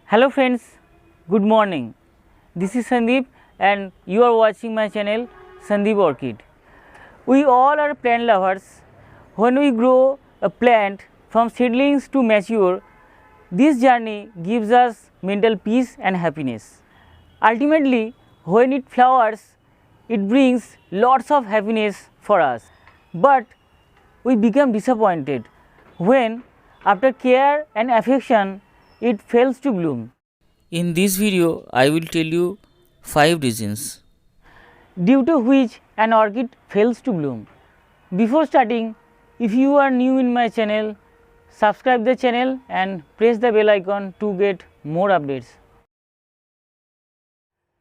Hello friends, good morning. This is Sandeep and you are watching my channel Sandeep Orchid. We all are plant lovers. When we grow a plant from seedlings to mature, this journey gives us mental peace and happiness. Ultimately, when it flowers, it brings lots of happiness for us. But we become disappointed when, after care and affection, it fails to bloom. In this video, I will tell you 5 reasons due to which an orchid fails to bloom. Before starting, if you are new in my channel, subscribe the channel and press the bell icon to get more updates.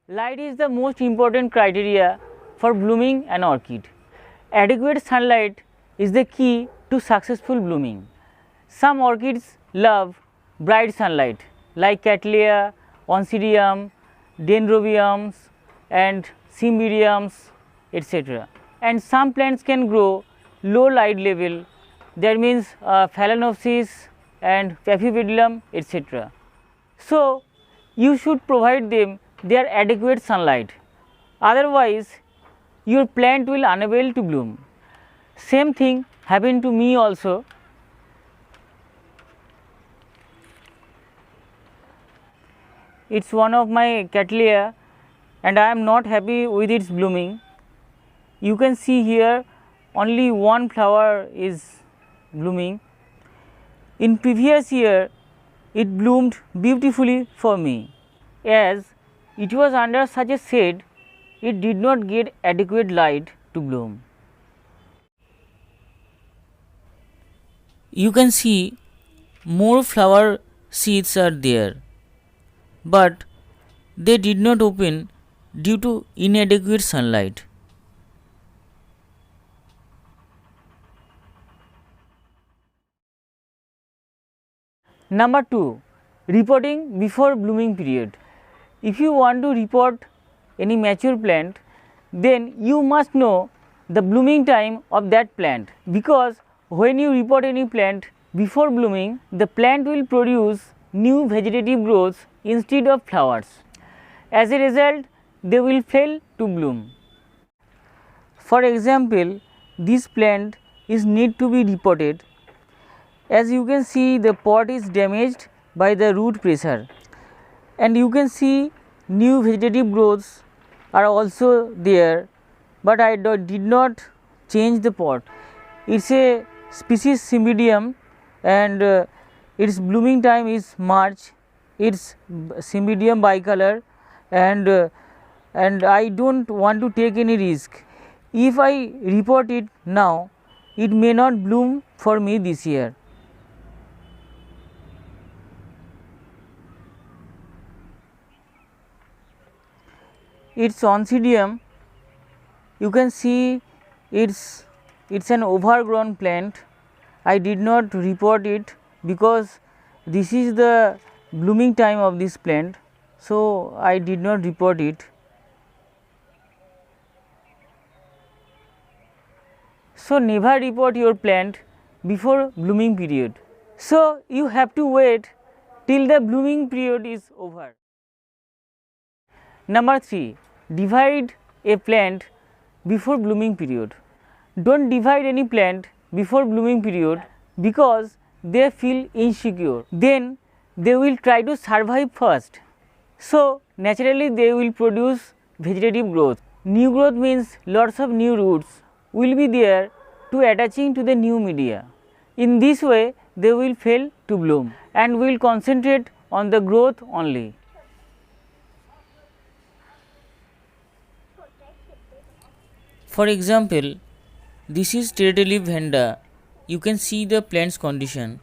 Light is the most important criteria for blooming an orchid. Adequate sunlight is the key to successful blooming. Some orchids love bright sunlight like Cattleya, Oncidium, Dendrobiums and Cymbidiums, etc. And some plants can grow low light level, that means Phalaenopsis and Paphiopedilum, etc. So, you should provide them their adequate sunlight, otherwise your plant will unable to bloom. Same thing happened to me also. It is one of my Cattleya and I am not happy with its blooming. You can see here only one flower is blooming. In previous year it bloomed beautifully for me. As it was under such a shade, it did not get adequate light to bloom. You can see more flower seeds are there, but they did not open due to inadequate sunlight. Number 2, reporting before blooming period. If you want to report any mature plant, then you must know the blooming time of that plant, because when you report any plant before blooming, the plant will produce new vegetative growths instead of flowers. As a result, they will fail to bloom. For example, this plant is need to be reported. As you can see, the pot is damaged by the root pressure, and you can see new vegetative growths are also there, but I did not change the pot. It is a species Cymbidium and its blooming time is March. It's Cymbidium bicolor and I don't want to take any risk. If I report it now, it may not bloom for me this year. It's Oncidium. You can see it's an overgrown plant. I did not report it because this is the blooming time of this plant, so I did not report it. So, never report your plant before blooming period. So, you have to wait till the blooming period is over. Number 3, divide a plant before blooming period. Don't divide any plant before blooming period because they feel insecure. Then they will try to survive first. So, naturally they will produce vegetative growth. New growth means lots of new roots will be there to attaching to the new media. In this way, they will fail to bloom and will concentrate on the growth only. For example, this is Tetratypes vanda. You can see the plant's condition.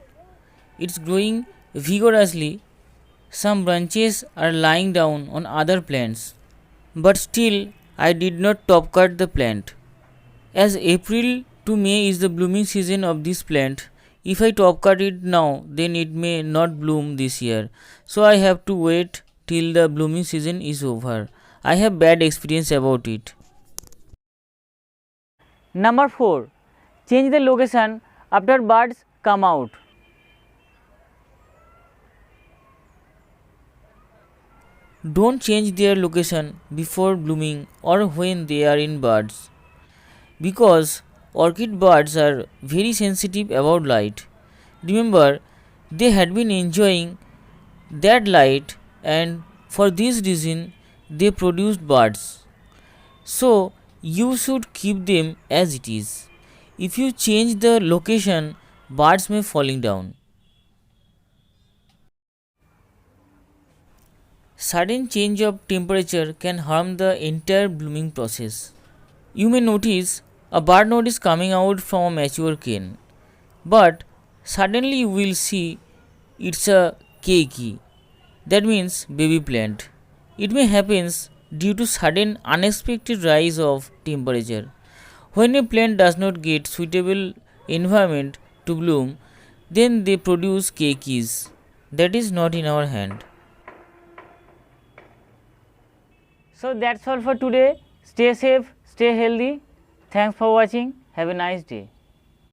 It's growing vigorously. Some branches are lying down on other plants, but still I did not top cut the plant. As April to May is the blooming season of this plant, if I top cut it now, then it may not bloom this year. So I have to wait till the blooming season is over. I have bad experience about it. Number 4, change the location after buds come out. Don't change their location before blooming or when they are in buds, because orchid buds are very sensitive about light. Remember, they had been enjoying that light, and for this reason they produced buds. So you should keep them as it is. If you change the location, buds may falling down. Sudden change of temperature can harm the entire blooming process. You may notice a bud node is coming out from a mature cane, but suddenly you will see it's a keiki. That means baby plant. It may happen due to sudden unexpected rise of temperature. When a plant does not get suitable environment to bloom, then they produce keikis. That is not in our hand. So that's all for today. Stay safe, stay healthy. Thanks for watching. Have a nice day.